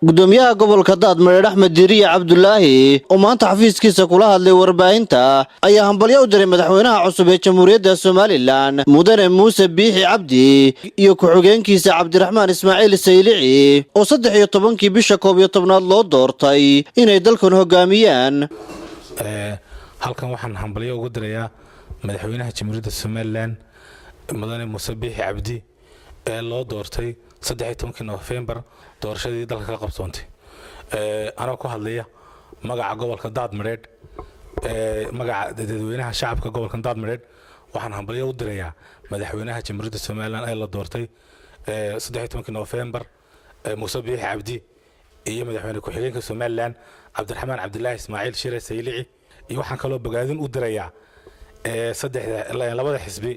gudoomiyaha gobolka Daadmareed Axmed Diiriye Cabdullaahi oo maanta xafiiskiisa kula hadlay warbaahinta ayaa hambalyo u diray madaxweynaha cusub ee Jamhuuriyadda Soomaaliland Mudane Muuse Biixi Cabdi iyo ku-xigeenkiisa Cabdiraxmaan Ismaaciil Saylici oo 13 bisha 11aad loo doortay inay dalkan hogaamiyaan. halkan waxaan hambalyo ugu dirayaa madaxweynaha Jamhuuriyadda Soomaaliland Mudane Muuse Biixi Cabdi ee loo doortay 13 November doorashadii dalka ka qabsoontay ana ku hadlaya magaca gobolka Daadmareed magaca dadweynaha shacabka gobolka Daadmareed waxaan hambalyo u dirayaa madaxweynaha Jamhuuriyadda Soomaaliland ee la doortay 13 November Muuse Biixi Cabdi iyo madaxweynaha ku-xigeenka Soomaaliland Cabdiraxmaan Cabdillaahi Ismaaciil Shire Saylici iyo waxaan kaloo bogaadin u dirayaa labada xisbi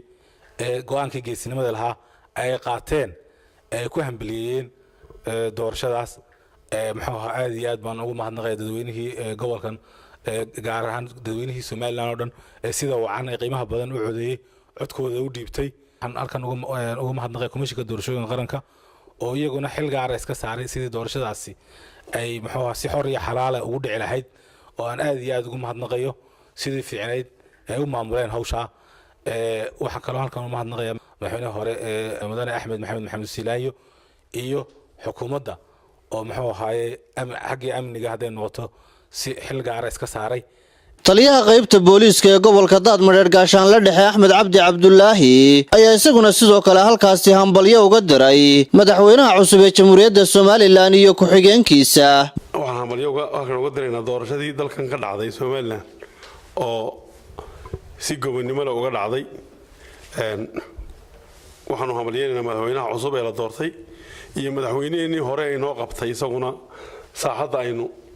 go'aankii geesinimada lahaa ay qaateen ay ku hambaliyeen doorashadaas muxuu ahaa aad iyo aad baan ugu mahadnaqay dadweynihii gobolkan gaar ahaan dadweynihii Soomaaliland oo dhan sida wacan ay qiimaha badan u codeeyay codkooda u dhiibtay waxaan halkan ugu mahadnaqay komishiga doorashooyinka qaranka oo iyaguna xil gaar ah iska saaray sidii doorashadaasi ay muxuu ahaa si xor iyo xalaal ah ugu dhici lahayd oo aan aad iyo aad ugu mahadnaqayo sidii fiicneyd ay u maamuleen hawsha waxaan kaloo halkan u mahadnaqayaa madaxweynaha hore Mudane Axmed Maxamed Silaayo iyo xukuumadda oo muxuu ahaayay xagii amniga haday noqoto si xil gaar ah iska saaray. taliyaha qaybta booliiska ee gobolka Daadmareed Gaashaanle Dhexe Axmed Cabdi Cabdullaahi ayaa isaguna sidoo kale halkaasi hambalyo uga diray madaxweynaha cusub ee Jamhuuriyadda Soomaaliland iyo ku-xigeenkiisa. waxaan hambalyo uga diraynaa doorashadii dalkan ka dhacday Soomaaliland oo si gobonimo leh uga dhacday waxaanu hambalyeynaa madaxweynaha cusub ee la doortay iyo madaxweynihii hore ay noo qabtay isaguna saaxadda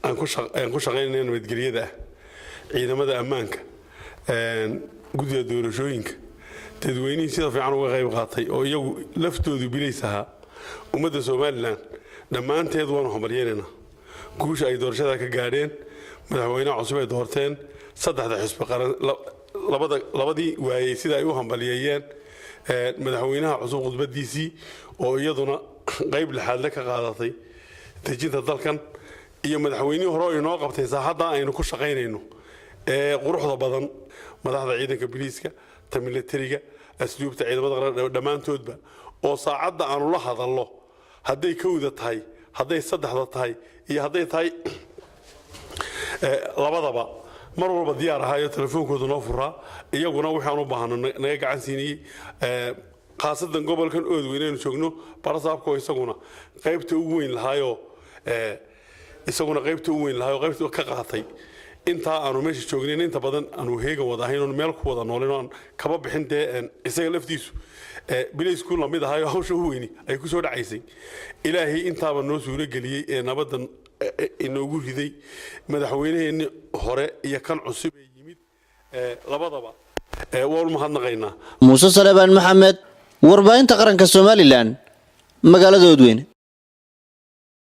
aan ku shaqeynayno nabadgelyada ciidamada ammaanka guddiga doorashooyinka dadweynihii sida fiican uga qayb qaatay oo iyagu laftoodu bilaysaha ummadda Soomaaliland dhammaanteed waanu hambalyeynaa guusha ay doorashada ka gaadheen madaxweynaha cusub ee doorteen saddexda xisbi qaran labadii waayay sida ay u hambalyeeyeen madaxweynaha cusub khudbadiisii oo iyaduna qayb lixaad ka qaadatay dejinta dalkan iyo madaxweynihii hore oo inoo qabtay saaxadda aynu ku shaqeynayno quruxda badan madaxda ciidanka booliiska militariga asluubta ciidamada dhammaantoodba oo saacadda aanu la hadallo hadday kowda tahay hadday saddexda tahay iyo hadday tahay labadaba mar walba diyaar ahaayo telefoonkooda noo furaa iyaguna waxaan u baahno naga gacan siinayay khaasadan gobolkan Oodweyneenu joogno barasaabko isaguna qaybta ugu weyn lahaayo qaybta ka qaatay inta aanu meesha joognayn inta badan aanu heega wadahayn meel ku wada nooleen kaba bixintee isaga laftiisu bilaysku la mid ahaayo hawsha u weyni ay ku soo dhacaysay ilaahay intaaba noo suuro galiyay nabadan inoogu riday madaxweynaheena hore iyo kan cusub ee yimid labadaba waan mahadnaqaynaa. Muuse Salebaan Maxamed warbaahinta qaranka Soomaaliland magaalada Oodweyne.